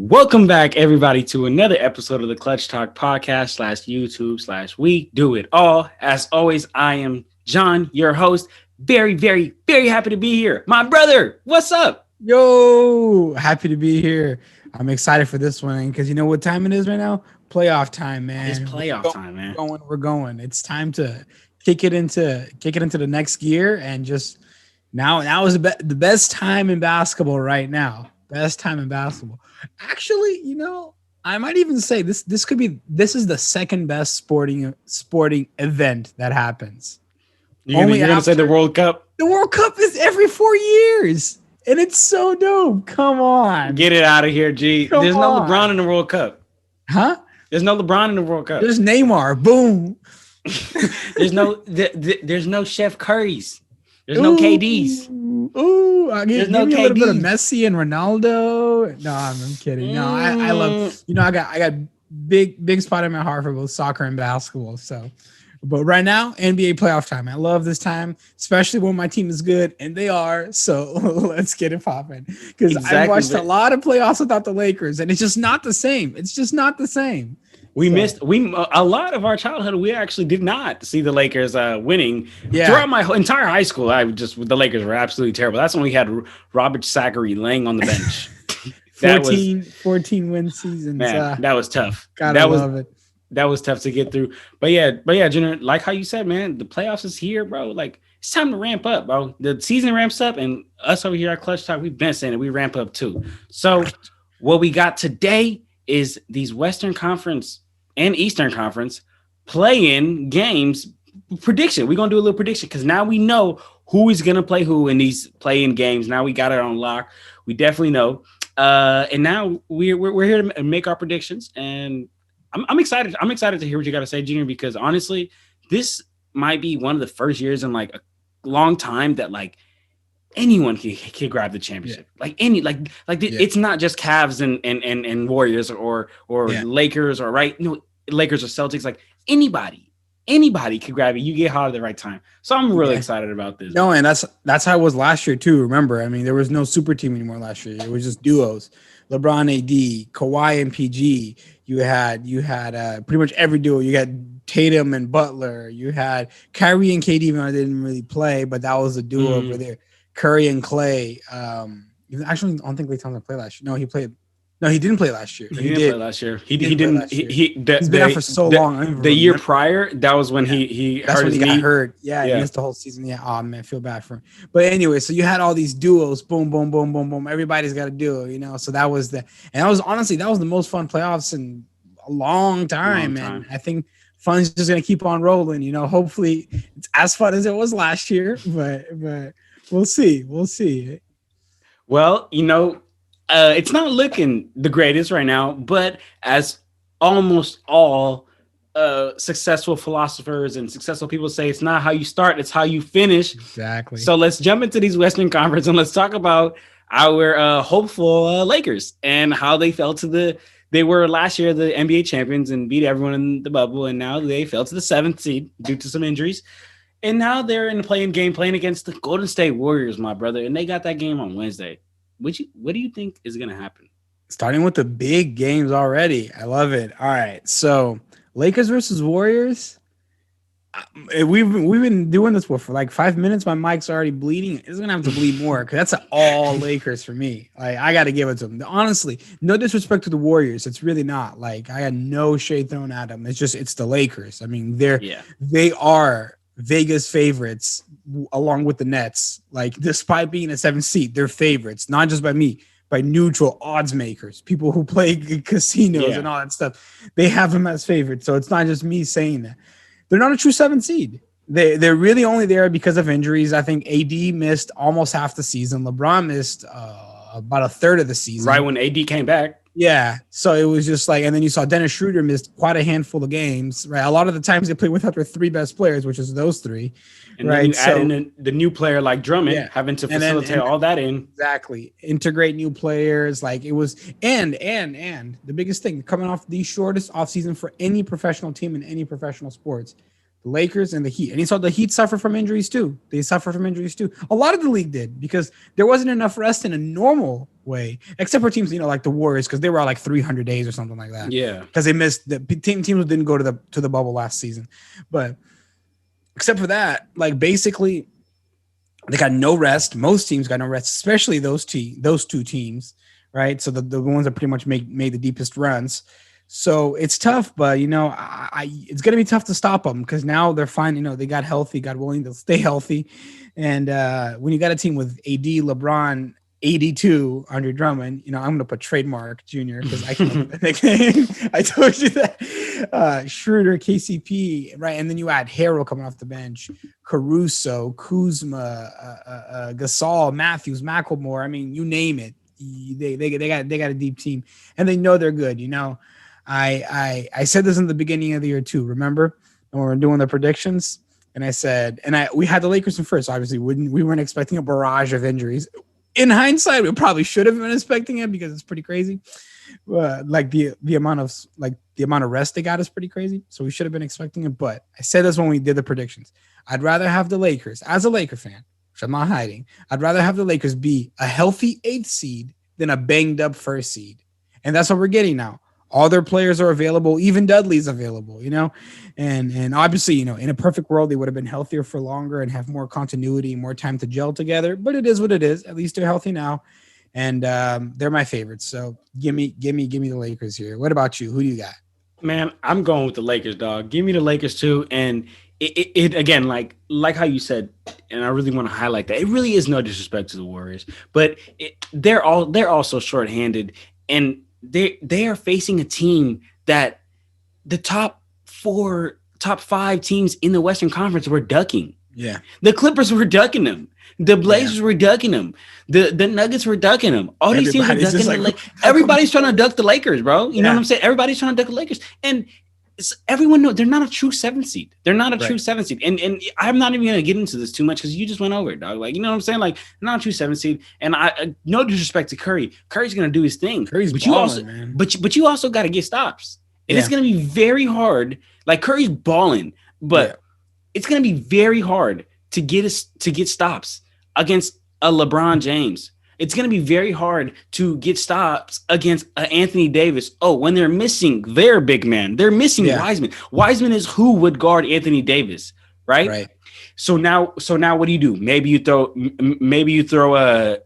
Welcome back, everybody, to another episode of the Clutch Talk podcast slash YouTube slash We Do It All. As always, I am John, your host. Very, very, very happy to be here. My brother, what's up? Yo, happy to be here. I'm excited for this one because you know what time it is right now? Playoff time, man. It's playoff time, man. We're going. It's time to kick it into the next gear and just now is the best time in basketball right now. Best time in basketball. Actually, I might even say this is the second best sporting event that happens. You're gonna say the World Cup? The World Cup is every 4 years. And it's so dope. Come on. Get it out of here, G. There's no LeBron in the World Cup. Huh? There's no LeBron in the World Cup. There's Neymar. Boom. There's no Chef Curry's. There's no KDs. There's no KDs. A little bit of Messi and Ronaldo. No, I'm kidding. No, I love. I got big spot in my heart for both soccer and basketball. So, but right now, NBA playoff time. I love this time, especially when my team is good, and they are. So let's get it popping. Because I watched a lot of playoffs without the Lakers, and it's just not the same. It's just not the same. A lot of our childhood. We actually did not see the Lakers winning. Yeah. Throughout my entire high school, the Lakers were absolutely terrible. That's when we had Robert Zachary laying on the bench. 14 win seasons. Man, that was tough. Love it. That was tough to get through. But yeah, Junior, like how you said, man, the playoffs is here, bro. Like it's time to ramp up, bro. The season ramps up, and us over here at Clutch Talk, we've been saying it. We ramp up too. So what we got today is these Western Conference and Eastern Conference play-in games prediction. We're going to do a little prediction because now we know who is going to play who in these play-in games. Now we got it on lock. We definitely know. And now we're here to make our predictions. And I'm excited. I'm excited to hear what you got to say, Junior, because honestly, this might be one of the first years in like a long time that like anyone can grab the championship. Yeah. It's not just Cavs and Warriors or Lakers or Lakers or Celtics. Like anybody could grab it. You get hot at the right time. So I'm really excited about this. No, and that's how it was last year too. Remember, I mean, there was no super team anymore last year. It was just duos. LeBron, AD, Kawhi, and PG. You had pretty much every duo. You had Tatum and Butler. You had Kyrie and KD, even though they didn't really play, but that was a duo over there. Curry and Clay. Actually, I don't think Klay Thompson played last year. No, he played. No, he didn't play last year. He didn't play last year. He didn't. He's been out for so long. The year prior, that was when he hurt his knee. Got hurt. Yeah, he missed the whole season. Yeah. Oh man, I feel bad for him. But anyway, so you had all these duos. Boom, boom, boom, boom, boom. Everybody's got a duo. So that was that was the most fun playoffs in a long time. And I think fun's just gonna keep on rolling. Hopefully it's as fun as it was last year. But we'll see. Well, it's not looking the greatest right now, but as almost all successful philosophers and successful people say, it's not how you start, it's how you finish. Exactly. So let's jump into these Western Conference and let's talk about our hopeful Lakers and how they fell to they were last year the NBA champions and beat everyone in the bubble, and now they fell to the 7th seed due to some injuries. And now they're in the play-in game playing against the Golden State Warriors, my brother, and they got that game on Wednesday. What do you think is going to happen? Starting with the big games already. I love it. All right. So Lakers versus Warriors. We've been doing this for like 5 minutes. My mic's already bleeding. It's going to have to bleed more because that's all Lakers for me. Like I got to give it to them. Honestly, no disrespect to the Warriors. It's really not. Like I got no shade thrown at them. It's the Lakers. I mean, they are Vegas favorites along with the Nets. Like despite being a 7th seed, they're favorites, not just by me, by neutral odds makers, people who play casinos and all that stuff. They have them as favorites. So it's not just me saying that. They're not a true 7th seed. They're really only there because of injuries. I think AD missed almost half the season. LeBron missed about a third of the season. Right when AD came back. Yeah, so it was just like, and then you saw Dennis Schroeder missed quite a handful of games, right? A lot of the times they play without their 3 best players, which is those 3, and right? Then you add in the new player like Drummond, having to facilitate all that in. Exactly, integrate new players. Like it was, and the biggest thing coming off the shortest offseason for any professional team in any professional sports, the Lakers and the Heat. And you saw the Heat suffer from injuries too. They suffer from injuries too. A lot of the league did because there wasn't enough rest in a normal way, except for teams, like the Warriors, because they were like 300 days or something like that. Yeah. Because they missed the teams didn't go to the bubble last season. But except for that, like basically they got no rest. Most teams got no rest, especially those two teams, right? So the ones that pretty much made the deepest runs. So it's tough, but it's gonna be tough to stop them because now they're fine. They got healthy, got willing to stay healthy, and when you got a team with AD, LeBron, 82 Andre Drummond, I'm gonna put trademark Junior because I can nickname. I told you that. Schroeder, KCP, right, and then you add Harrell coming off the bench, Caruso, Kuzma, Gasol, Matthews, McLemore. I mean, you name it. They got a deep team, and they know they're good. I said this in the beginning of the year too. Remember when we were doing the predictions, and I said, we had the Lakers in first. Obviously, we weren't expecting a barrage of injuries. In hindsight, we probably should have been expecting it because it's pretty crazy. Like the amount of rest they got is pretty crazy. So we should have been expecting it. But I said this when we did the predictions. I'd rather have the Lakers, as a Laker fan, which I'm not hiding. I'd rather have the Lakers be a healthy 8th seed than a banged up 1st seed, and that's what we're getting now. All their players are available. Even Dudley's available, and obviously, in a perfect world, they would have been healthier for longer and have more continuity, more time to gel together. But it is what it is. At least they're healthy now, and they're my favorites. So give me the Lakers here. What about you? Who do you got? Man, I'm going with the Lakers, dog. Give me the Lakers too. And it again, like how you said, and I really want to highlight that. It really is no disrespect to the Warriors, but they're also shorthanded, and they are facing a team that the top 5 teams in the Western Conference were ducking. Yeah. The Clippers were ducking them. The Blazers were ducking them. The Nuggets were ducking them. All these teams were ducking them. Everybody's trying to duck the Lakers, bro. You know what I'm saying? Everybody's trying to duck the Lakers. And everyone knows they're not a true 7th seed. They're not a true 7th seed. And I'm not even going to get into this too much because you just went over it, dog. Like, you know what I'm saying? Like, not a true 7th seed. And no disrespect to Curry. Curry's going to do his thing. Curry's but balling, man. But you also got to get stops. And it's going to be very hard. Like, Curry's balling, but it's going to be very hard to get stops against a LeBron James. It's going to be very hard to get stops against Anthony Davis. Oh, when they're missing their big man, they're missing Wiseman. Wiseman is who would guard Anthony Davis, right? Right. So now what do you do? Maybe you throw a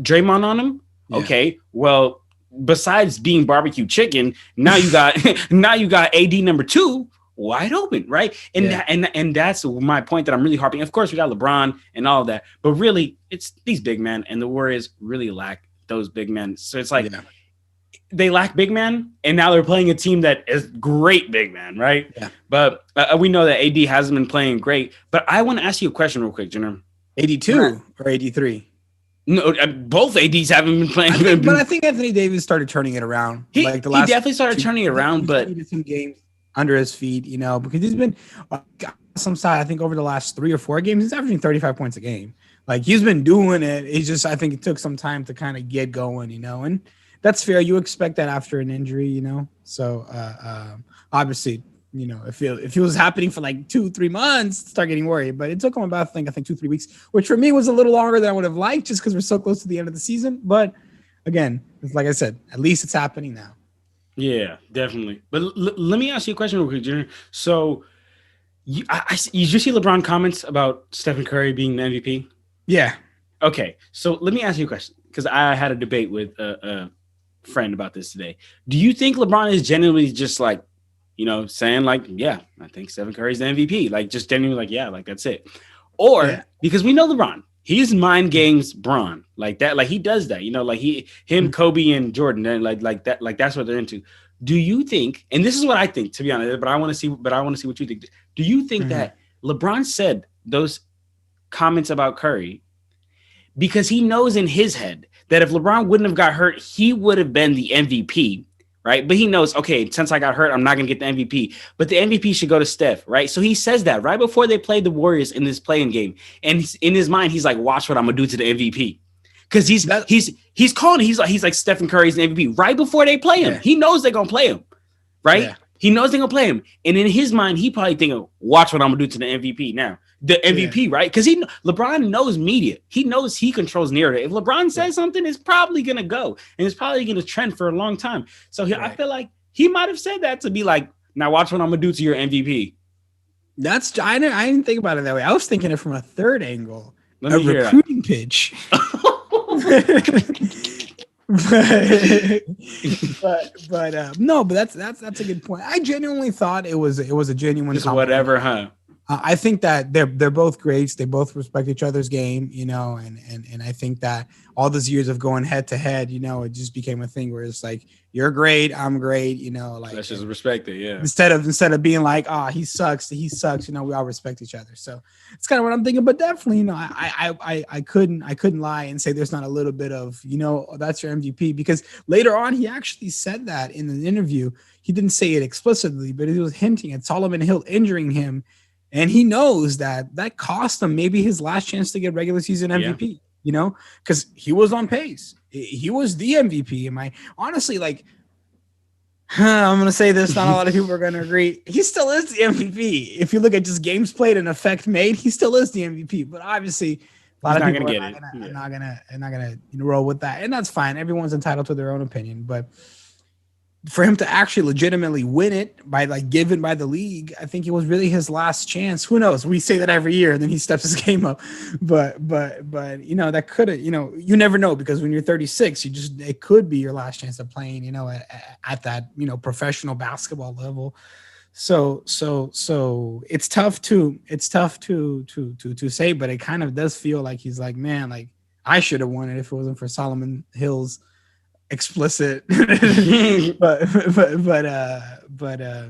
Draymond on him. Yeah. Okay. Well, besides being barbecue chicken, now you got AD number 2 wide open, right? And that's my point that I'm really harping. Of course, we got LeBron and all of that, but really, it's these big men, and the Warriors really lack those big men. So it's like they lack big men, and now they're playing a team that is great big man, right? Yeah. But we know that AD hasn't been playing great. But I want to ask you a question real quick, Jenner. 82 or 83? No, both ADs haven't been playing. But I think Anthony Davis started turning it around. He definitely started turning it around, but some games under his feet, because he's been some side. I think over the last 3 or 4 games, he's averaging 35 points a game. Like, he's been doing it. It's just, I think it took some time to kind of get going, and that's fair. You expect that after an injury, So obviously, if it was happening for like 2-3 months, start getting worried. But it took him about, I think 2-3 weeks, which for me was a little longer than I would have liked, just because we're so close to the end of the season. But again, it's like I said, at least it's happening now. Yeah, definitely. But let me ask you a question real quick, Junior. So you just see LeBron comments about Stephen Curry being the MVP? Yeah. Okay. So let me ask you a question, because I had a debate with a friend about this today. Do you think LeBron is genuinely just like, saying like, yeah, I think Stephen Curry's the MVP? Like, just genuinely like, yeah, like that's it. Or because we know LeBron, he's mind games Bron like that. Like, he does that, like him, Kobe and Jordan, like that, like that's what they're into. Do you think, and this is what I think, to be honest, but I want to see what you think. Do you think that LeBron said those comments about Curry because he knows in his head that if LeBron wouldn't have got hurt, he would have been the MVP, right? But he knows, okay, since I got hurt, I'm not going to get the MVP. But the MVP should go to Steph, right? So he says that right before they played the Warriors in this playing game. And in his mind, he's like, watch what I'm going to do to the MVP. Because he's calling, he's like Stephen Curry's the MVP right before they play him. Yeah. He knows they're going to play him, right? Yeah. He knows they're gonna play him, and in his mind, he probably thinking, "Watch what I'm gonna do to the MVP now." The MVP, right? Because LeBron knows media. He knows he controls narrative. If LeBron says something, it's probably gonna go, and it's probably gonna trend for a long time. So I feel like he might have said that to be like, "Now watch what I'm gonna do to your MVP." I didn't think about it that way. I was thinking it from a third angle, a recruiting pitch. but no, but that's a good point. I genuinely thought it was a genuine just whatever, huh? I think that they're both greats. They both respect each other's game, you know, and I think that all those years of going head to head, you know, it just became a thing where it's like, you're great, I'm great, you know, like let's just respect it, yeah. Instead of being like, he sucks, you know, we all respect each other. So it's kind of what I'm thinking. But definitely, you know, I couldn't lie and say there's not a little bit of, you know, that's your MVP, because later on he actually said that in an interview. He didn't say it explicitly, but he was hinting at Solomon Hill injuring him. And he knows that cost him maybe his last chance to get regular season MVP, you know, because he was on pace. He was the MVP. And honestly, like, I'm going to say this, not a lot of people are going to agree. He still is the MVP. If you look at just games played and effect made, he still is the MVP. But obviously, a lot of people are not going to roll with that. And that's fine. Everyone's entitled to their own opinion. But for him to actually legitimately win it by given by the league, I think it was really his last chance. Who knows? We say that every year, and then he steps his game up. But you know, that could have, you know, you never know, because when you're 36, it could be your last chance of playing, you know, at that, you know, professional basketball level. So it's tough to say, but it kind of does feel like he's like, man, like I should have won it if it wasn't for Solomon Hill's explicit but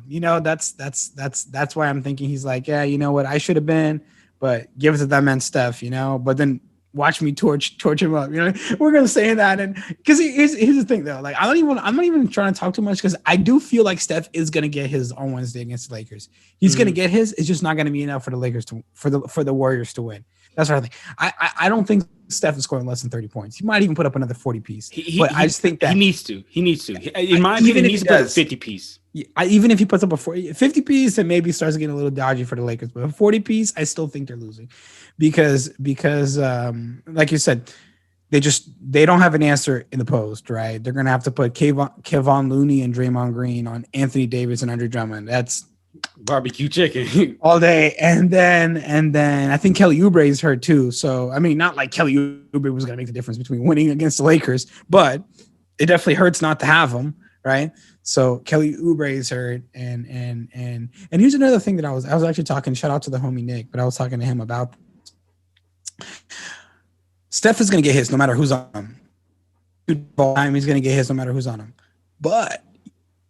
you know, that's why I'm thinking he's like, yeah, you know what, I should have been, but give it to that man Steph, you know. But then watch me torch him up, you know. We're gonna say that, and because here's the thing though, like I'm not even trying to talk too much, because I do feel like Steph is gonna get his on Wednesday against the Lakers. He's gonna get his. It's just not gonna be enough for the Lakers for the Warriors to win. That's what I think. I don't think Steph is scoring less than 30 points. He might even put up another 40 piece. But I just think that he needs to. In my opinion, he needs to put up a 50 piece. Even if he puts up a 50 piece, and maybe starts getting a little dodgy for the Lakers, but a 40 piece, I still think they're losing because like you said, they don't have an answer in the post, right? They're gonna have to put Kevon Looney and Draymond Green on Anthony Davis and Andre Drummond. That's barbecue chicken all day. And then I think Kelly Oubre is hurt too. So I mean, not like Kelly Oubre was gonna make the difference between winning against the Lakers, but it definitely hurts not to have him, right? So Kelly Oubre is hurt, and here's another thing that I was actually talking. Shout out to the homie Nick, but I was talking to him about Steph is gonna get his no matter who's on him. He's gonna get his no matter who's on him. But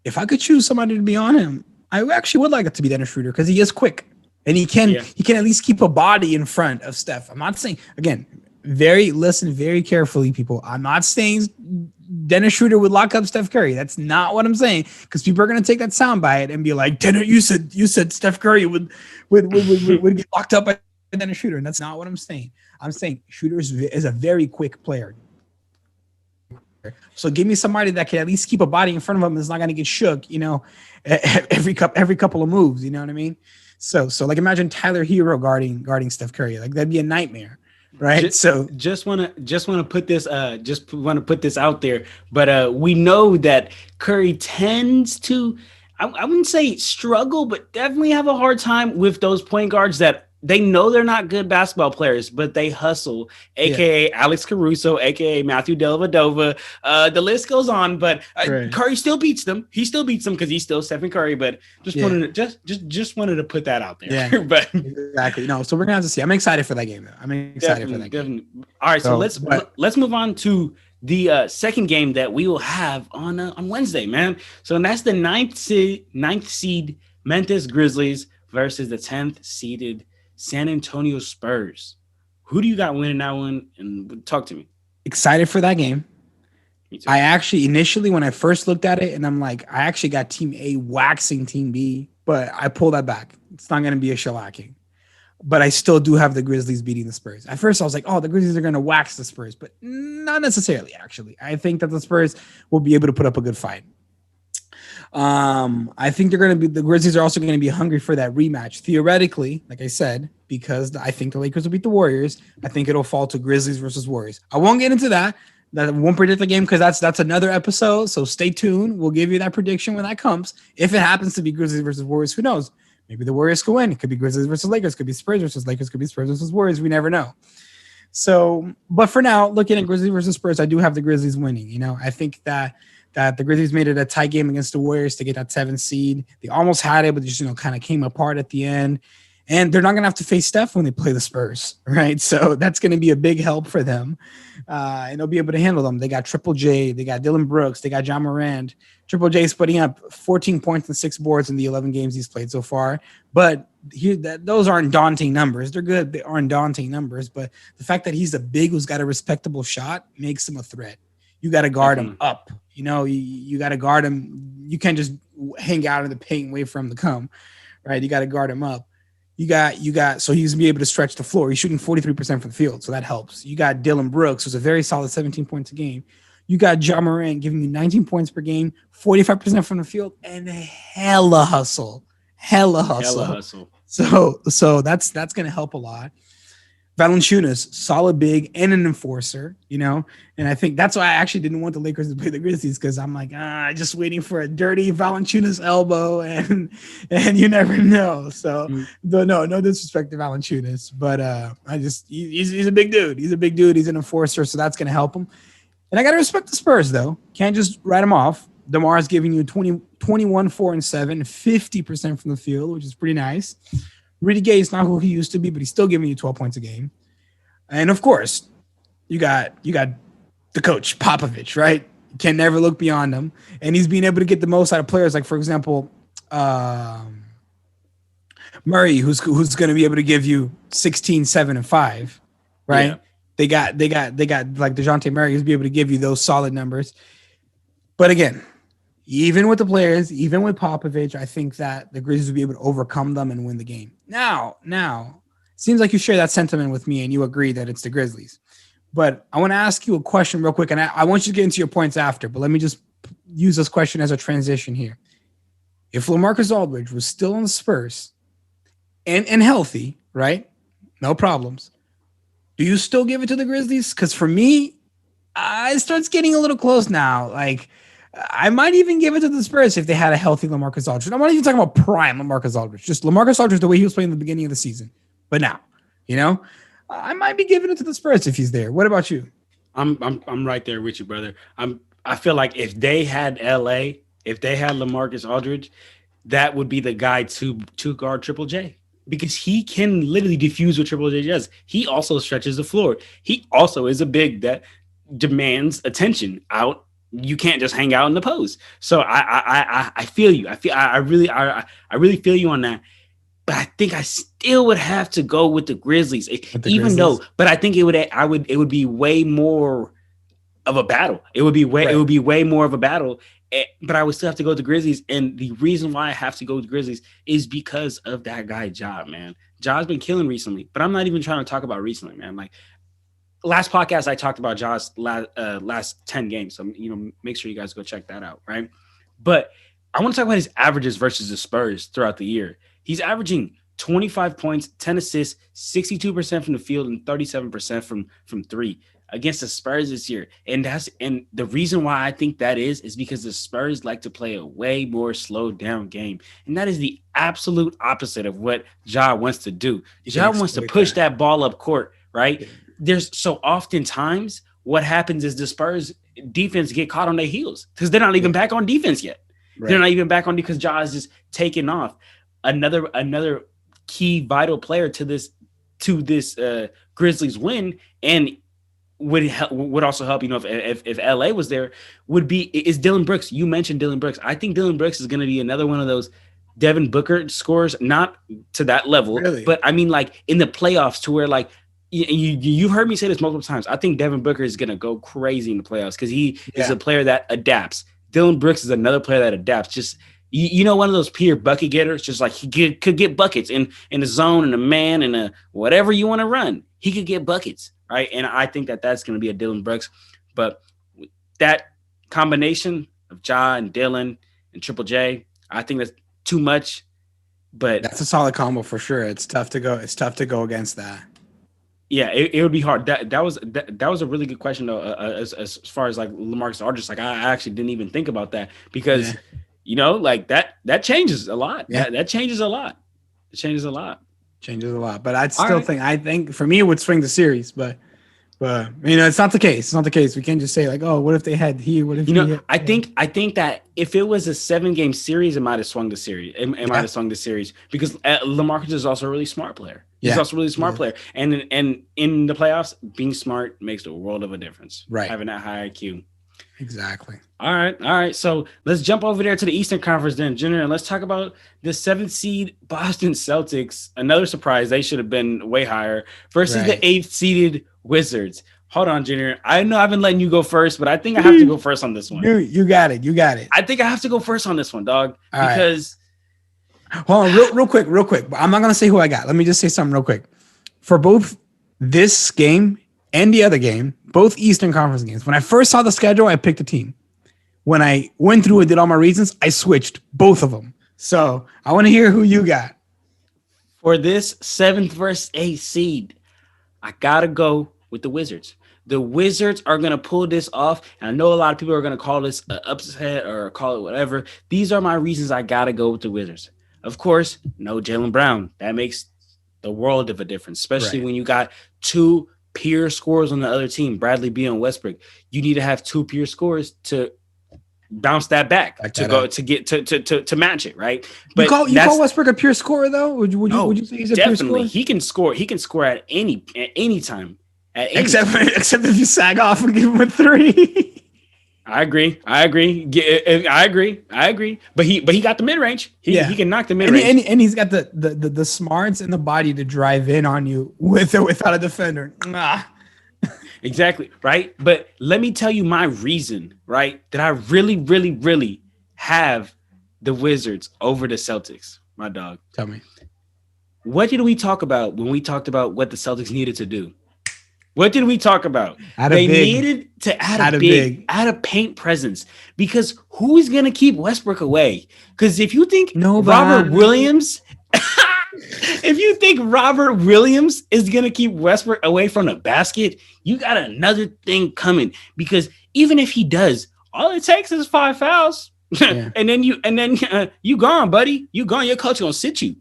if I could choose somebody to be on him, I actually would like it to be Dennis Schroeder, because he is quick and he can at least keep a body in front of Steph. I'm not saying, again, listen very carefully, people. I'm not saying Dennis Schroeder would lock up Steph Curry. That's not what I'm saying, because people are going to take that soundbite and be like, Dennis, you said Steph Curry would get locked up by Dennis Schroeder, and that's not what I'm saying. I'm saying Schroeder is a very quick player. So give me somebody that can at least keep a body in front of him that's not going to get shook, you know, every couple of moves. You know what I mean? So like imagine Tyler Hero guarding Steph Curry. Like that'd be a nightmare, right? Just want to put this out there. But we know that Curry tends to, I wouldn't say struggle, but definitely have a hard time with those point guards that they know they're not good basketball players, but they hustle, aka Alex Caruso, aka Matthew Dellavedova. The list goes on, but Curry still beats them. He still beats them because he's still Stephen Curry. But wanted to put that out there. Yeah, but exactly. No, so we're gonna have to see. I'm excited for that game, though. I'm excited for that game. All right, so let's move on to the second game that we will have on Wednesday, man. So that's the ninth seed Memphis Grizzlies versus the 10th seeded San Antonio Spurs. Who do you got winning that one? And talk to me. Excited for that game. Me too. I actually initially, when I first looked at it, and I'm like, I actually got Team A waxing Team B, but I pulled that back. It's not going to be a shellacking. But I still do have the Grizzlies beating the Spurs. At first, I was like, oh, the Grizzlies are going to wax the Spurs, but not necessarily, actually. I think that the Spurs will be able to put up a good fight. I think the Grizzlies are also going to be hungry for that rematch. Theoretically, like I said, because I think the Lakers will beat the Warriors, I think it'll fall to Grizzlies versus Warriors. I won't get into that. That won't predict the game because that's another episode. So stay tuned. We'll give you that prediction when that comes. If it happens to be Grizzlies versus Warriors, who knows? Maybe the Warriors could win. It could be Grizzlies versus Lakers. Could be Spurs versus Lakers. Could be Spurs versus Warriors. We never know. So, but for now, looking at Grizzlies versus Spurs, I do have the Grizzlies winning. I think that the Grizzlies made it a tight game against the Warriors to get that 7th seed. They almost had it, but just kind of came apart at the end. And they're not going to have to face Steph when they play the Spurs, right? So that's going to be a big help for them. And they'll be able to handle them. They got Triple J. They got Dylan Brooks. They got Ja Morant. Triple J is putting up 14 points and 6 boards in the 11 games he's played so far. But those aren't daunting numbers. They're good. They aren't daunting numbers. But the fact that he's a big who's got a respectable shot makes him a threat. You got to guard him up. You got to guard him. You can't just hang out in the paint and wait for him to come, right? You got to guard him up. You got so he's gonna be able to stretch the floor. He's shooting 43% from the field, so that helps. You got Dylan Brooks, who's a very solid 17 points a game. You got Ja Morant giving you 19 points per game, 45% from the field, and hella hustle. So that's gonna help a lot. Valanciunas, solid big and an enforcer, and I think that's why I actually didn't want the Lakers to play the Grizzlies because I'm like, just waiting for a dirty Valanciunas elbow and you never know. So no disrespect to Valanciunas, but he's a big dude. He's a big dude. He's an enforcer, so that's gonna help him. And I gotta respect the Spurs though. Can't just write him off. DeMar is giving you 21, 4, and 7, 50% from the field, which is pretty nice. Rudy Gay is not who he used to be, but he's still giving you 12 points a game. And of course, you got the coach, Popovich, right? You can never look beyond him. And he's being able to get the most out of players, like, for example, Murray, who's going to be able to give you 16, 7, and 5, right? Yeah. They got like DeJounte Murray who's be able to give you those solid numbers. But again, even with the players, even with Popovich, I think that the Grizzlies will be able to overcome them and win the game. Now, seems like you share that sentiment with me and you agree that it's the Grizzlies. But I want to ask you a question real quick, and I want you to get into your points after, but let me just use this question as a transition here. If LaMarcus Aldridge was still on the Spurs and healthy, right? No problems. Do you still give it to the Grizzlies? Because for me, it starts getting a little close now. Like, I might even give it to the Spurs if they had a healthy LaMarcus Aldridge. I'm not even talking about prime LaMarcus Aldridge. Just LaMarcus Aldridge the way he was playing in the beginning of the season. But now, I might be giving it to the Spurs if he's there. What about you? I'm right there with you, brother. I feel like if they had LaMarcus Aldridge, that would be the guy to guard Triple J. Because he can literally diffuse what Triple J does. He also stretches the floor. He also is a big that demands attention out. You can't just hang out in the post. So I feel you. I really feel you on that. But I think I still would have to go with the Grizzlies, but I think it would be way more of a battle. It would be way more of a battle. But I would still have to go with the Grizzlies. And the reason why I have to go with the Grizzlies is because of that guy, Ja, man. Ja's been killing recently, but I'm not even trying to talk about recently, man. Like, last podcast, I talked about Ja's last 10 games. So, make sure you guys go check that out, right? But I want to talk about his averages versus the Spurs throughout the year. He's averaging 25 points, 10 assists, 62% from the field, and 37% from three against the Spurs this year. And the reason why I think that is because the Spurs like to play a way more slowed down game. And that is the absolute opposite of what Ja wants to do. Ja wants to push that ball up court, right? Yeah. There's so oftentimes what happens is the Spurs defense get caught on their heels because they're not even back on defense yet. Right. They're not even back on because Ja is just taking off. Another key vital player to this Grizzlies win and would also help, if LA was there, is Dylan Brooks. You mentioned Dylan Brooks. I think Dylan Brooks is going to be another one of those Devin Booker scores, not to that level, really? But I mean, like in the playoffs to where like you've heard me say this multiple times. I think Devin Booker is going to go crazy in the playoffs because he is a player that adapts. Dylan Brooks is another player that adapts. Just one of those pure bucket getters. Just like he could get buckets in the zone and a man and a whatever you want to run. He could get buckets. Right. And I think that's going to be a Dylan Brooks. But that combination of Ja and Dylan and Triple J. I think that's too much, but That's a solid combo for sure. It's tough to go. It's tough to go against that. yeah, it would be hard. That was a really good question though. As far as like LaMarcus Aldridge, like I actually didn't even think about that because like that changes a lot. Yeah. That changes a lot. It changes a lot. Changes a lot, but I think for me it would swing the series, but it's not the case. It's not the case. We can't just say like, oh, what if they had he? What if I think that if it was a 7-game series, it might have swung the series. It might have swung the series because LaMarcus is also a really smart player. He's also a really smart player, and in the playoffs, being smart makes the world of a difference. Right, having that high IQ. Exactly. All right. So let's jump over there to the Eastern Conference then, Jenner, and let's talk about the 7th seed Boston Celtics. Another surprise. They should have been way higher versus the 8th seeded Wizards. Hold on, Jenner. I know I've been letting you go first, but I think I have to go first on this one. You got it. I think I have to go first on this one, dog. Because hold on, real quick. I'm not gonna say who I got. Let me just say something real quick. For both this game and the other game, both Eastern Conference games, when I first saw the schedule, I picked a team. When I went through and did all my reasons, I switched both of them. So I want to hear who you got. For this 7th versus 8th seed, I got to go with the Wizards. The Wizards are going to pull this off. And I know a lot of people are going to call this an upset or call it whatever. These are my reasons I got to go with the Wizards. Of course, no Jaylen Brown. That makes the world of a difference, especially when you got 2 peer scorers on the other team, Bradley Beal and Westbrook. You need to have 2 peer scorers to bounce that back to match it, right? But you call Westbrook a pure scorer though? Would you say he's a pure scorer? He can score. He can score at any time. Except if you sag off and give him a 3. I agree. But he got the mid range. He can knock the mid range, and he's got the smarts and the body to drive in on you with or without a defender. Exactly, right? But let me tell you my reason, right? That I really, really, really have the Wizards over the Celtics, my dog. Tell me. What did we talk about when we talked about what the Celtics needed to do? What did we talk about? They needed to add a paint presence because who is going to keep Westbrook away? Because if you think Robert Williams is going to keep Westbrook away from the basket, you got another thing coming. Because even if he does, all it takes is 5 fouls, and then you gone, buddy. You gone. Your coach gonna sit you.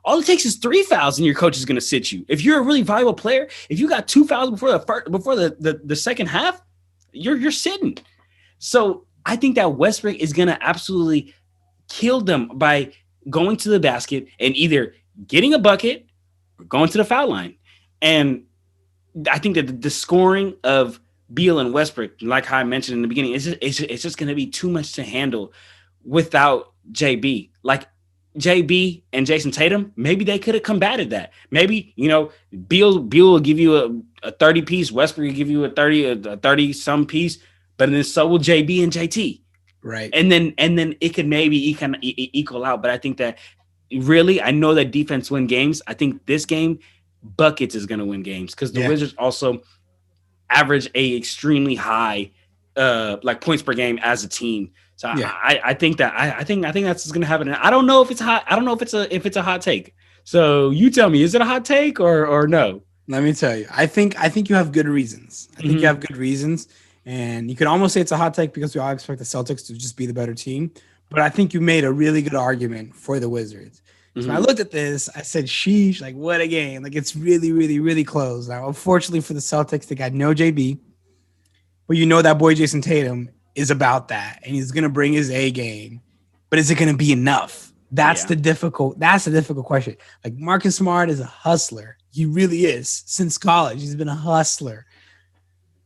All it takes is 3 fouls, and your coach is gonna sit you. If you're a really valuable player, if you got 2 fouls before the second half, you're sitting. So I think that Westbrook is gonna absolutely kill them by going to the basket and either getting a bucket or going to the foul line. And I think that the scoring of Beal and Westbrook, like how I mentioned in the beginning, it's just going to be too much to handle without JB. Like JB and Jason Tatum, maybe they could have combated that. Maybe, Beal will give you a 30 piece, Westbrook will give you a 30 some piece, but then so will JB and JT. Right. And then it could maybe equal out. But I think that really, I know that defense win games. I think this game, buckets is going to win games because the Wizards also average a extremely high like points per game as a team. So I think that's going to happen. I don't know if it's hot. I don't know if it's a hot take. So you tell me, is it a hot take or no? Let me tell you. I think you have good reasons. I think you have good reasons. And you could almost say it's a hot take because we all expect the Celtics to just be the better team. But I think you made a really good argument for the Wizards. So when I looked at this, I said, sheesh, like what a game. Like it's really, really, really close. Now, unfortunately for the Celtics, they got no JB. But that boy Jason Tatum is about that. And he's going to bring his A game. But is it going to be enough? That's the difficult question. Like Marcus Smart is a hustler. He really is. Since college, he's been a hustler.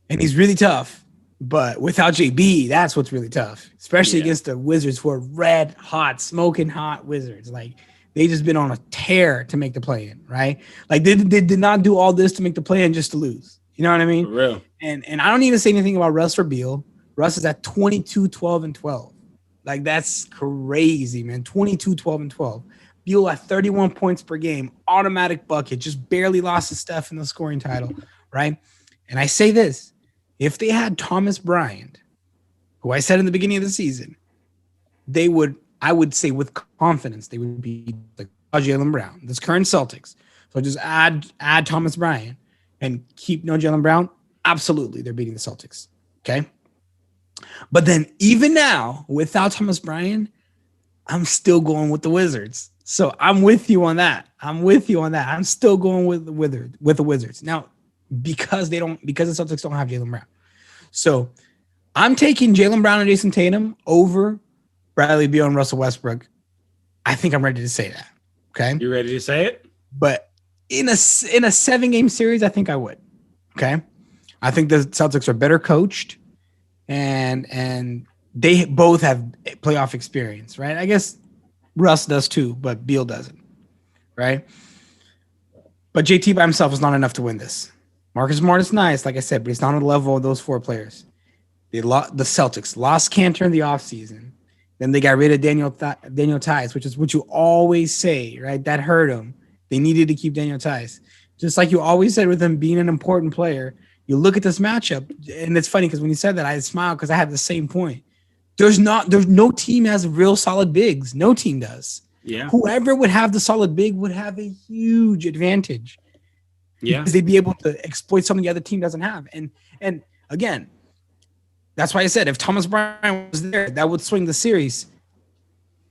And he's really tough. But without JB, that's what's really tough, especially against the Wizards who are red hot, smoking hot Wizards. Like they just been on a tear to make the play-in, right? Like they did not do all this to make the play-in just to lose. You know what I mean? For real. And I don't need to say anything about Russ or Beal. Russ is at 22, 12, and 12. Like that's crazy, man. 22, 12, and 12. Beal at 31 points per game, automatic bucket, just barely lost to Steph in the scoring title, right? And I say this. If they had Thomas Bryant, who I said in the beginning of the season, I would say with confidence, they would be like Jaylen Brown, this current Celtics. So just add Thomas Bryant and keep no Jaylen Brown. Absolutely, they're beating the Celtics. Okay. But then even now, without Thomas Bryant, I'm still going with the Wizards. So I'm with you on that. I'm still going with the Wizards. Now, because the Celtics don't have Jaylen Brown. So I'm taking Jaylen Brown and Jason Tatum over Bradley Beal and Russell Westbrook. I think I'm ready to say that. Okay. You ready to say it? But in a 7-game series, I think I would. Okay. I think the Celtics are better coached and they both have playoff experience, right? I guess Russ does too, but Beal doesn't, right? But JT by himself is not enough to win this. Marcus Smart is nice, like I said, but he's not on the level of those 4 players. The Celtics lost Cantor in the offseason. Then they got rid of Daniel Theis, which is what you always say, right? That hurt them. They needed to keep Daniel Theis. Just like you always said with him being an important player, you look at this matchup, and it's funny because when you said that, I smiled because I had the same point. There's no team has real solid bigs. No team does. Yeah. Whoever would have the solid big would have a huge advantage. Yeah. Because they'd be able to exploit something the other team doesn't have. And again, that's why I said if Thomas Bryant was there, that would swing the series.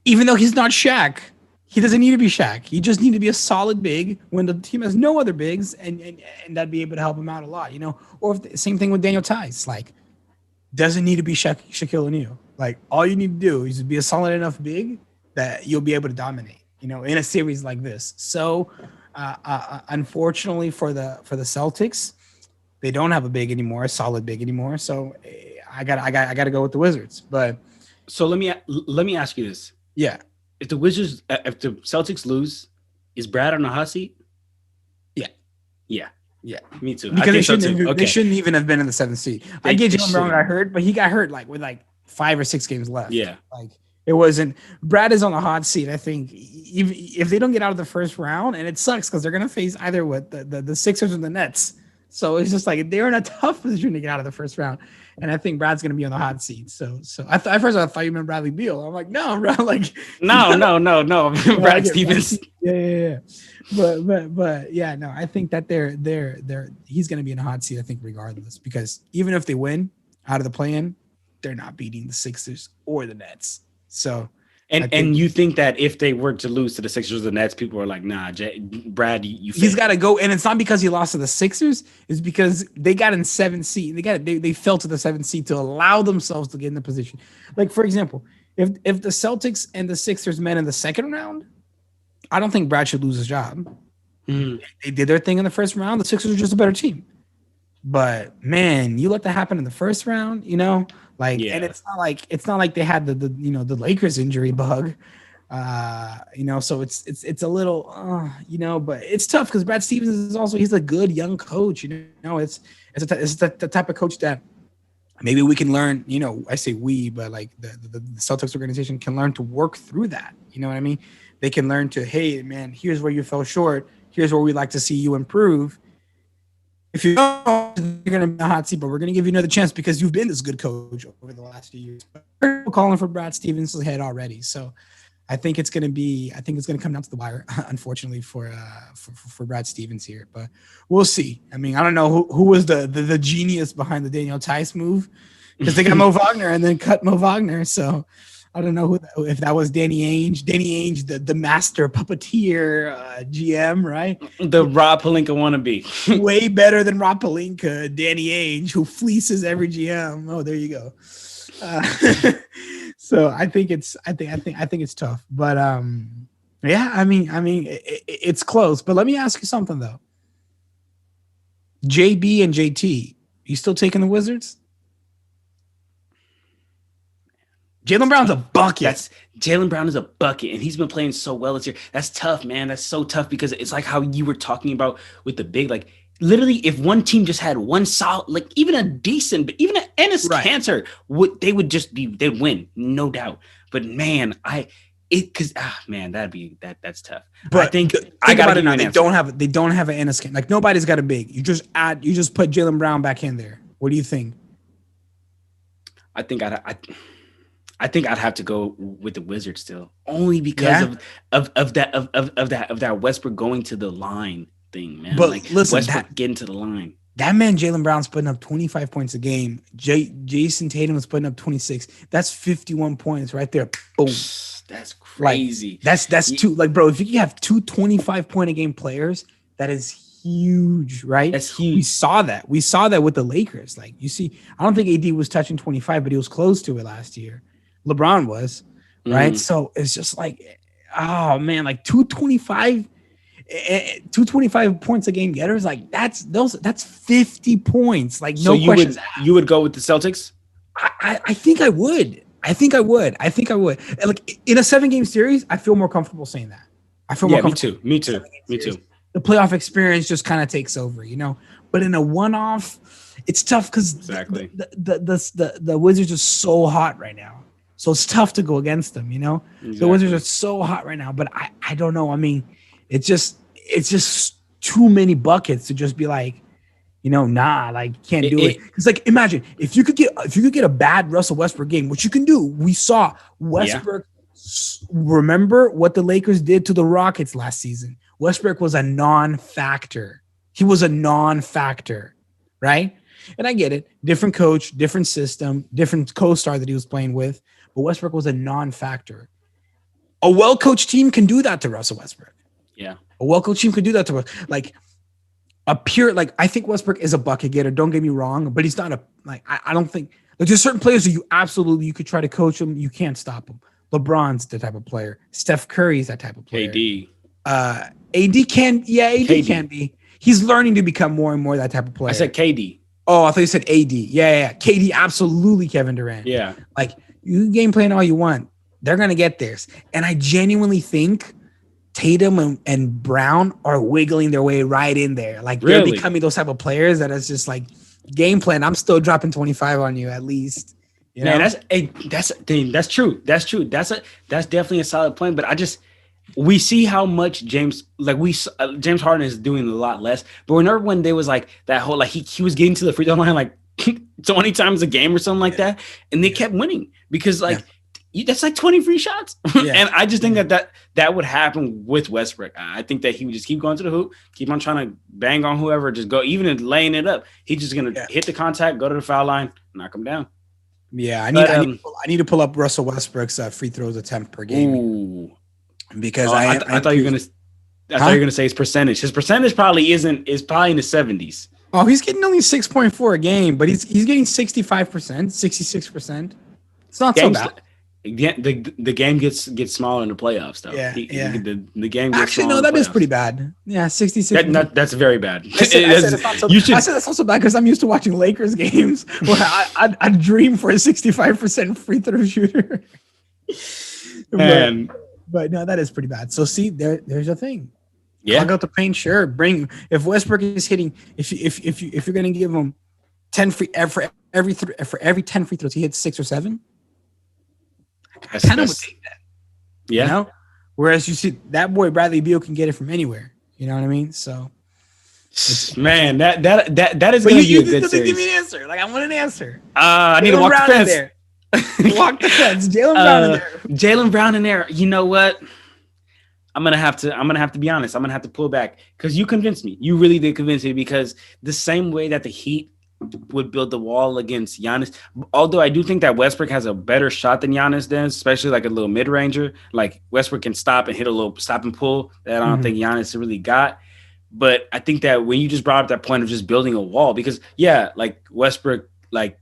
Even though he's not Shaq, he doesn't need to be Shaq. He just need to be a solid big when the team has no other bigs, and that'd be able to help him out a lot, Or same thing with Daniel Theis, like doesn't need to be Shaquille O'Neal. Like all you need to do is be a solid enough big that you'll be able to dominate, in a series like this. So, unfortunately for the Celtics, they don't have a solid big anymore. So I got to go with the Wizards. But so let me ask you this. Yeah. If the Celtics lose, is Brad on the hot seat? Yeah, me too. Because they shouldn't even have been in the 7th seed. I get Jaylen Brown got hurt, but he got hurt with 5 or 6 games left. Yeah. It wasn't. Brad is on the hot seat. I think if they don't get out of the first round, and it sucks because they're going to face either the Sixers or the Nets. So it's just they're in a tough position to get out of the first round. And I think Brad's going to be on the hot seat. So at first I thought you meant Bradley Beal. I'm like, no, bro. No. Brad Stevens. Yeah. But yeah, no, I think that he's going to be in a hot seat, I think, regardless, because even if they win out of the play-in, they're not beating the Sixers or the Nets. So, and you think that if they were to lose to the Sixers or the Nets, people are like, nah, Brad, he's got to go. And it's not because he lost to the Sixers. It's because they got in 7th seed. They fell to the 7th seed to allow themselves to get in the position. Like, for example, if the Celtics and the Sixers met in the 2nd round, I don't think Brad should lose his job. They did their thing in the 1st round. The Sixers are just a better team. But man, you let that happen in the 1st round, and it's not like they had the Lakers injury bug, so it's a little, but it's tough because Brad Stevens he's a good young coach, it's the type of coach that maybe we can learn, I say we, but the Celtics organization can learn to work through that. You know what I mean? They can learn to, hey man, here's where you fell short. Here's where we'd like to see you improve. If you don't, you're going to be in the hot seat, but we're going to give you another chance because you've been this good coach over the last few years. We're calling for Brad Stevens' head already. So I think it's going to come down to the wire, unfortunately, for Brad Stevens here. But we'll see. I mean, I don't know who was the genius behind the Daniel Theis move, because they got Mo Wagner and then cut Mo Wagner. So I don't know if that was Danny Ainge. Danny Ainge, the master puppeteer GM, right? The Rob Pelinka wannabe. Way better than Rob Pelinka, Danny Ainge, who fleeces every GM. Oh, there you go. So I think it's tough, but yeah, I mean, it's close. But let me ask you something though. JB and JT, you still taking the Wizards? Jaylen Brown's a bucket. Jaylen Brown is a bucket, and he's been playing so well this year. That's tough, man. That's so tough because it's like how you were talking about with the big, like literally if one team just had one solid, like even a decent, but even an Enes Kanter, they'd win, no doubt. But man, that's tough. But I think I got it now. They don't have an Enes Kanter. Like nobody's got a big. You just put Jaylen Brown back in there. What do you think? I think I think I'd have to go with the Wizards still, only because Yeah. of that Westbrook going to the line thing, man. But Like listen, Westbrook getting to the line. that man Jaylen Brown's putting up 25 points a game. Jason Tatum was putting up 26. That's 51 points right there. Boom. That's crazy. Like, that's two. Like, bro, if you have two 25-point a game players, that is huge, right? That's huge. We saw that. We saw that with the Lakers. Like, you see, I don't think AD was touching 25, but he was close to it last year. LeBron was, right? So it's just like, oh man, like 225 points a game getters, like that's 50 points. Like, no questions. You would go with the Celtics? I think I would. I think I would. And like in a 7-game series, I feel more comfortable saying that. I feel more comfortable. Me too. The playoff experience just kind of takes over, But in a one-off, it's tough because exactly the Wizards are so hot right now. So it's tough to go against them, Exactly. The Wizards are so hot right now, but I don't know. I mean, it's just too many buckets to just be like, nah, like can't do it. It's like, imagine if you could get a bad Russell Westbrook game, which you can do. We saw Westbrook. Yeah. Remember what the Lakers did to the Rockets last season? Westbrook was a non-factor. He was a non-factor, right? And I get it. Different coach, different system, different co-star that he was playing with. But Westbrook was a non-factor. A well-coached team can do that to Russell Westbrook. Yeah. A well-coached team could do that to us. Like a pure, like, I think Westbrook is a bucket getter. Don't get me wrong, but he's not I don't think, like, there's certain players that you could try to coach them. You can't stop them. LeBron's the type of player. Steph Curry's that type of player. AD can be. He's learning to become more and more that type of player. I said KD. Oh, I thought you said AD. Yeah. KD, absolutely Kevin Durant. Yeah. Like, you can game plan all you want. They're going to get theirs. And I genuinely think Tatum and Brown are wiggling their way right in there. Like, they're becoming those type of players that is just like, game plan, I'm still dropping 25 on you at least. Man, that's true. That's true. That's definitely a solid plan. But we see how much James Harden is doing a lot less. But remember when there was like that whole, like, he was getting to the free throw line like 20 times a game or something like that, and they kept winning because that's like 20 free shots. And I just think that would happen with Westbrook. I think that he would just keep going to the hoop, keep on trying to bang on whoever, just go, even laying it up. He's just gonna hit the contact, go to the foul line, knock him down. Yeah, I need to pull up Russell Westbrook's free throws attempt per game. Ooh. Because I thought you were gonna say his percentage. His percentage probably is probably in the 70s. Oh, he's getting only 6.4 a game, but he's getting 65%, 66%. It's not so bad. The game gets smaller in the playoffs, though. Yeah, the game gets actually, no, that is pretty bad. Yeah, 66. That's very bad. I said that's also bad because I'm used to watching Lakers games where I dream for a 65% free throw shooter. But no, that is pretty bad. So see, there's a thing. Yeah, clog out the paint. Sure, if Westbrook is hitting, if you're gonna give him 10 free for every 10 free throws, he hits 6 or 7. I kind of would take that. Yeah. Whereas you see that boy Bradley Beal can get it from anywhere. You know what I mean? So, man, that is going to be a good series. Give me an answer. Like, I want an answer. I need to walk the fence. Walk the fence. Jaylen Brown in there. Jaylen Brown in there. You know what? I'm gonna have to be honest. I'm gonna have to pull back because you convinced me. You really did convince me because the same way that the Heat would build the wall against Giannis. Although I do think that Westbrook has a better shot than Giannis does, especially like a little mid-ranger. Like Westbrook can stop and hit a little stop and pull that I don't think Giannis really got. But I think that when you just brought up that point of just building a wall, because like Westbrook, like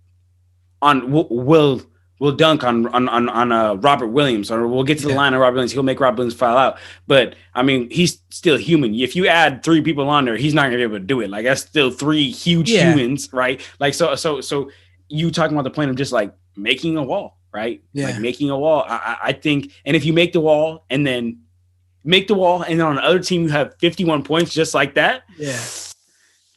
will dunk on Robert Williams, or we'll get to the line of Robert Williams. He'll make Robert Williams foul out. But I mean, he's still human. If you add 3 people on there, he's not gonna be able to do it. Like that's still 3 huge humans, right? Like so you talking about the point of just like making a wall, right? Yeah. Like making a wall. I think, and if you make the wall and then on the other team you have 51 points just like that,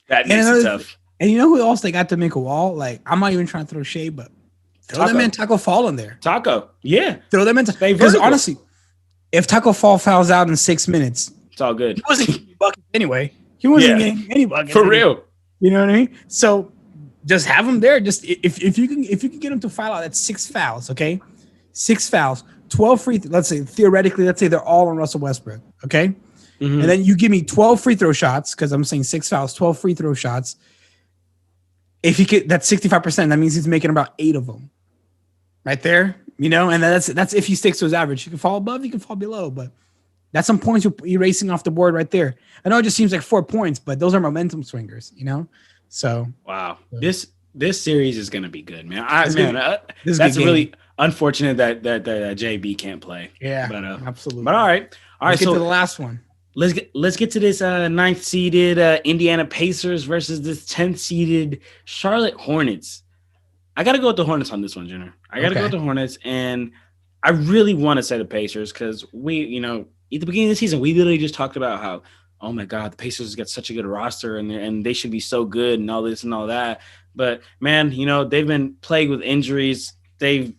that makes it tough. And you know who else they got to make a wall? Like, I'm not even trying to throw shade, but throw that man Taco Fall in there. Taco, yeah. Throw that man. Because honestly, if Taco Fall fouls out in 6 minutes, it's all good. He wasn't getting buckets anyway. He wasn't getting any buckets for real. You know what I mean? So just have him there. Just if you can get him to foul out, that's 6 fouls. Okay, 6 fouls, 12 free. Let's say theoretically, let's say they're all on Russell Westbrook. Okay, and then you give me 12 free throw shots because I'm saying 6 fouls, 12 free throw shots. If he could, that's 65%. That means he's making about 8 of them, right there. And that's if he sticks to his average. You can fall above, you can fall below, but that's some points you're erasing off the board right there. I know it just seems like 4 points, but those are momentum swingers. So wow, this series is gonna be good, man. That's really unfortunate that JB can't play. Yeah, but absolutely. But all right. Let's get to the last one. Let's get to this 9th seeded Indiana Pacers versus this 10th seeded Charlotte Hornets. I got to go with the Hornets on this one, Jenner. I got to go with the Hornets, and I really want to say the Pacers because we, at the beginning of the season, we literally just talked about how, oh my God, the Pacers got such a good roster and they should be so good and all this and all that. But man, they've been plagued with injuries. They've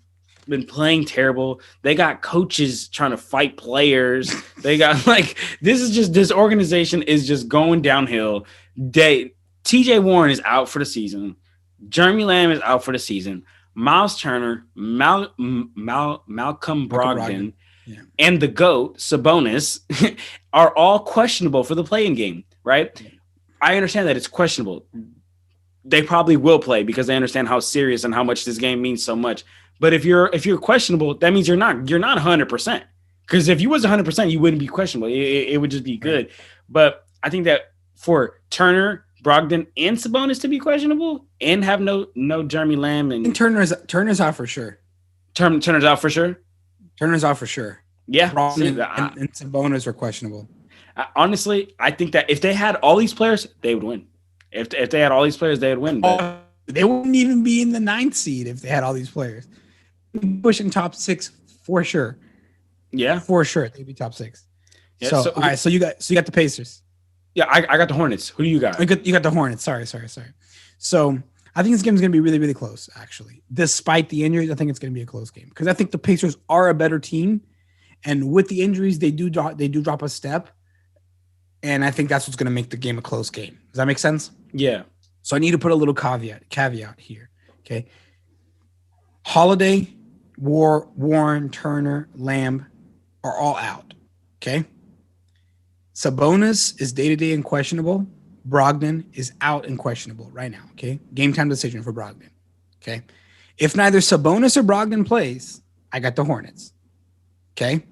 been playing terrible. They got coaches trying to fight players. They got this organization is just going downhill. TJ Warren is out for the season. Jeremy Lamb is out for the season. Miles Turner, Malcolm Brogdon, and the GOAT, Sabonis, are all questionable for the play-in game, right? I understand that it's questionable. They probably will play because they understand how serious and how much this game means so much. But if you're questionable, that means you're not 100%. Because if you was 100%, you wouldn't be questionable. It would just be good. Right. But I think that for Turner, Brogdon, and Sabonis to be questionable and have no Jeremy Lamb and Turner's out for sure. Turner's out for sure. Turner's out for sure. Yeah, Brogdon and Sabonis are questionable. Honestly, I think that if they had all these players, they would win. If they had all these players, they would win. But they wouldn't even be in the 9th seed if they had all these players. Pushing top 6 for sure. Yeah, for sure they'd be top 6. Yeah, so all right, so you got the Pacers. Yeah, I got the Hornets. Who do you got? You got the Hornets. Sorry. So I think this game is going to be really, really close. Actually, despite the injuries, I think it's going to be a close game because I think the Pacers are a better team, and with the injuries, they do drop a step, and I think that's what's going to make the game a close game. Does that make sense? Yeah. So I need to put a little caveat here. Okay. Holiday, Warren, Turner, Lamb are all out. Okay. Sabonis is day-to-day and questionable. Brogdon is out and questionable right now. Okay. Game time decision for Brogdon. Okay. If neither Sabonis or Brogdon plays, I got the Hornets. Okay.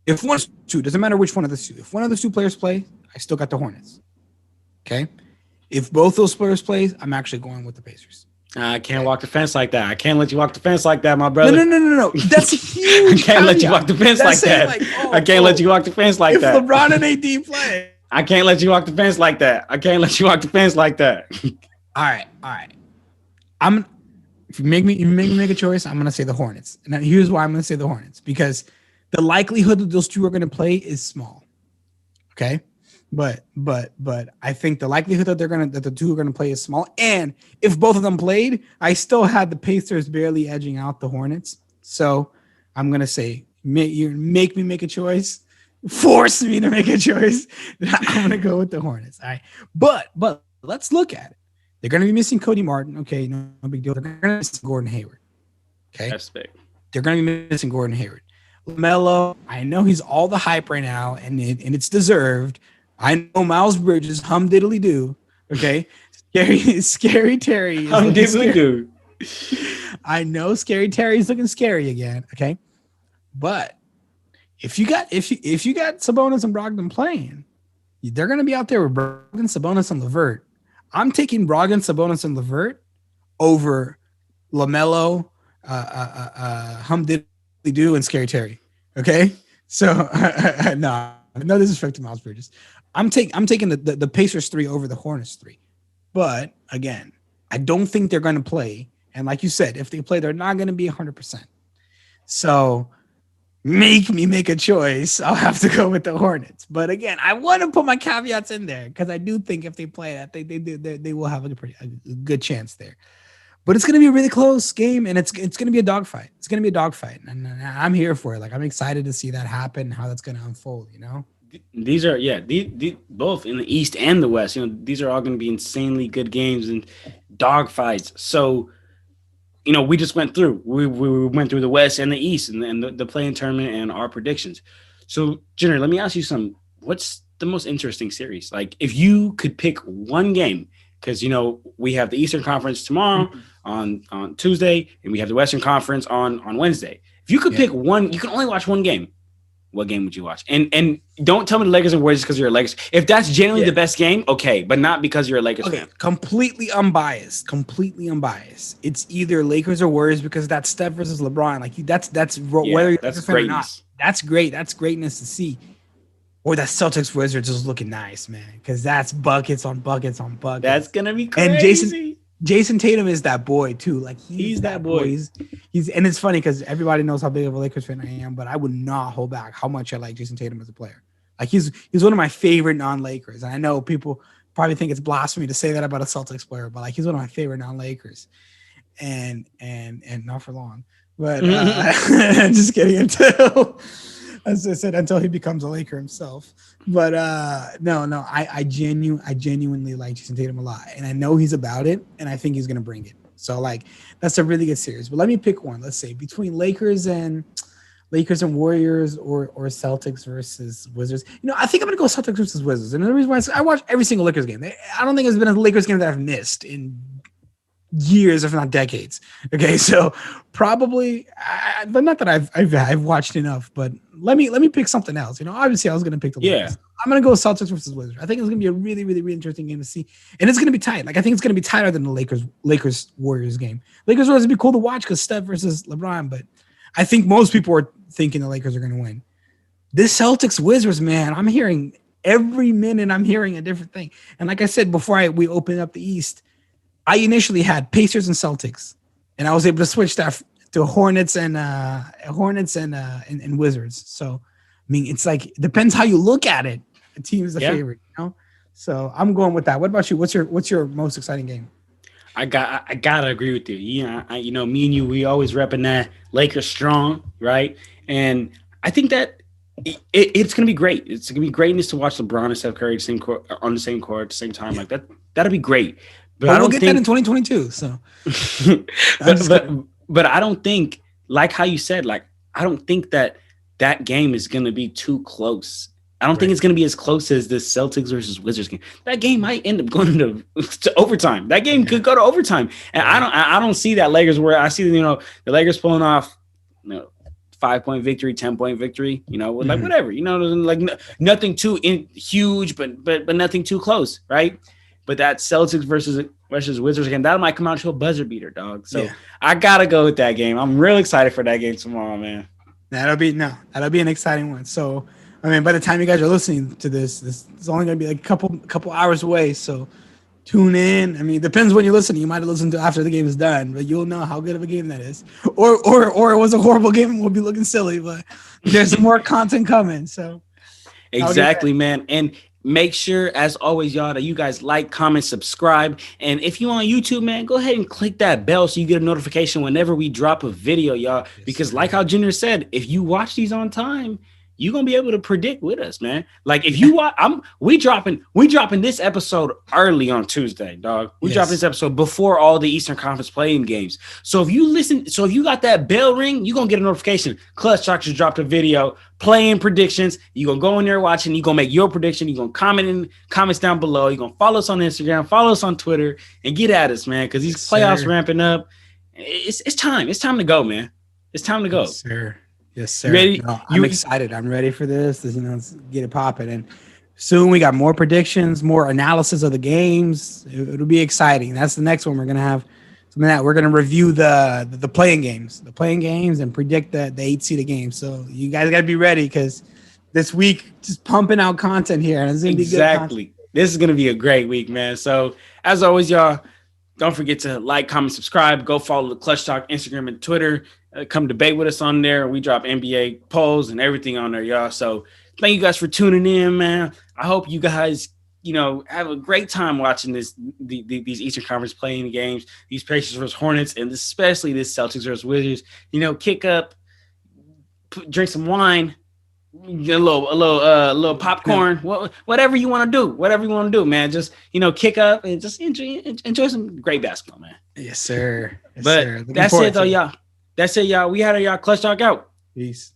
If one of the two, doesn't matter which one of the two. If one of the two players play, I still got the Hornets. Okay. If both those players plays, I'm actually going with the Pacers. I can't walk the fence like that. I can't let you walk the fence like that, my brother. No. That's huge. I can't let you walk the fence like that. I can't let you walk the fence like that. If LeBron and AD play, I can't let you walk the fence like that. I can't let you walk the fence like that. All right. If you make me make a choice, I'm gonna say the Hornets. And here's why I'm gonna say the Hornets because the likelihood that those two are gonna play is small. Okay. But I think the likelihood that the two are gonna play is small. And if both of them played, I still had the Pacers barely edging out the Hornets. So I'm gonna say, you make me make a choice, force me to make a choice. I'm gonna go with the Hornets. All right, but let's look at it. They're gonna be missing Cody Martin. Okay, no big deal. They're gonna miss Gordon Hayward. Okay, that's big. They're gonna be missing Gordon Hayward. LaMelo, I know he's all the hype right now, and it's deserved. I know Miles Bridges, hum diddly do. Okay. Scary Terry. Hum diddly do. I know Scary Terry's looking scary again. Okay. But if you got Sabonis and Brogdon playing, they're gonna be out there with Brogdon, Sabonis, and LeVert. I'm taking Brogdon, Sabonis, and LeVert over LaMelo, hum diddly do, and Scary Terry. Okay. So no disrespect to Miles Bridges. I'm taking the Pacers 3 over the Hornets 3. But again, I don't think they're going to play. And like you said, if they play, they're not going to be 100%. So make me make a choice. I'll have to go with the Hornets. But again, I want to put my caveats in there because I do think if they play that, they will have a good chance there. But it's going to be a really close game, and it's going to be a dogfight. It's going to be a dogfight, and I'm here for it. Like, I'm excited to see that happen, how that's going to unfold, These are, these both in the East and the West. These are all going to be insanely good games and dogfights. So, we just went through. We went through the West and the East and the play-in tournament and our predictions. So, Jenner, let me ask you something. What's the most interesting series? Like, if you could pick one game, because we have the Eastern Conference tomorrow on Tuesday, and we have the Western Conference on Wednesday. If you could pick one, you can only watch one game. What game would you watch? And don't tell me the Lakers and Warriors because you're a Lakers. If that's generally the best game, okay, but not because you're a Lakers fan. Completely unbiased. It's either Lakers or Warriors because that's Steph versus LeBron. Like whether you're that's greatness. Or not. That's great. That's greatness to see. Or that Celtics Wizards just looking nice, man, because that's buckets on buckets on buckets. That's gonna be crazy. And Jason Tatum is that boy too. Like he's that boy. He's and it's funny because everybody knows how big of a Lakers fan I am, but I would not hold back how much I like Jason Tatum as a player. Like he's one of my favorite non-Lakers. And I know people probably think it's blasphemy to say that about a Celtics player, but like he's one of my favorite non-Lakers. And not for long. But just kidding until as I said, until he becomes a Laker himself. But no, I genuinely like Jason Tatum a lot. And I know he's about it, and I think he's going to bring it. So, like, that's a really good series. But let me pick one. Let's say between Lakers and Warriors or Celtics versus Wizards. I think I'm going to go Celtics versus Wizards. And the reason why I watch every single Lakers game. I don't think there's been a Lakers game that I've missed in years, if not decades. Okay, so probably, but not that I've watched enough. But let me pick something else. Obviously I was going to pick the Lakers. I'm going to go Celtics versus Wizards. I think it's going to be a really, really, really interesting game to see, and it's going to be tight. Like I think it's going to be tighter than the Lakers Warriors game. Lakers Warriors would be cool to watch because Steph versus LeBron, but I think most people are thinking the Lakers are going to win. This Celtics Wizards, man, I'm hearing every minute. I'm hearing a different thing, and like I said before, we open up the East. I initially had Pacers and Celtics, and I was able to switch that to Hornets and Wizards. So, I mean, it's like it depends how you look at it. The team is the favorite, So I'm going with that. What about you? What's your most exciting game? I gotta agree with you. Me and you, we always repping that Lakers strong, right? And I think that it's gonna be great. It's gonna be greatness to watch LeBron and Steph Curry on the same court at the same time. Like that. That'll be great. But we'll get that in 2022. So, but I don't think, like how you said, like I don't think that game is going to be too close. I don't think it's going to be as close as this Celtics versus Wizards game. That game might end up going to overtime. That game could go to overtime, and I don't see that Lakers where I see the Lakers pulling off 5-point victory, 10-point victory. Like whatever. Like nothing too huge, but nothing too close, right? But that Celtics versus Wizards game, that might come out to a buzzer beater, dog. So I gotta go with that game. I'm real excited for that game tomorrow, man. That'll be an exciting one. So, I mean, by the time you guys are listening to this is only gonna be like a couple hours away. So tune in. I mean, it depends when you're listening. You might have listened to after the game is done, but you'll know how good of a game that is. Or it was a horrible game and we'll be looking silly, but there's some more content coming. So exactly, man. And make sure, as always, y'all, that you guys like, comment, subscribe. And if you're on YouTube, man, go ahead and click that bell so you get a notification whenever we drop a video, y'all. Because like how Junior said, if you watch these on time, you're going to be able to predict with us, man. Like if you watch, we dropping this episode early on Tuesday, dog. We dropping this episode before all the Eastern Conference playing games. So if you got that bell ring, you're going to get a notification. Clutch Talk just dropped a video playing predictions. You're going to go in there watching. You're going to make your prediction. You're going to comment in comments down below. You're going to follow us on Instagram, follow us on Twitter, and get at us, man, because these playoffs ramping up. It's time. It's time to go, man. It's time to go. Yes, sir. Yes, sir. Ready? No, I'm excited. I'm ready for this. Let's get it popping. And soon we got more predictions, more analysis of the games. It'll be exciting. That's the next one we're gonna have. Something that we're gonna review the playing games, and predict the 8 seeded games. So you guys gotta be ready because this week just pumping out content here, and it's gonna be good content. This is gonna be a great week, man. So as always, y'all, don't forget to like, comment, subscribe. Go follow the Clutch Talk Instagram and Twitter. Come debate with us on there. We drop NBA polls and everything on there, y'all. So thank you guys for tuning in, man. I hope you guys, have a great time watching these Eastern Conference playing games, these Pacers versus Hornets, and especially this Celtics versus Wizards. Kick up, drink some wine, Get a little popcorn, whatever you want to do, man. Just kick up and just enjoy some great basketball, man. Yes, sir. Yes, But sir. that's it, though, y'all. That's it, y'all. We had y'all clutch talk out. Peace.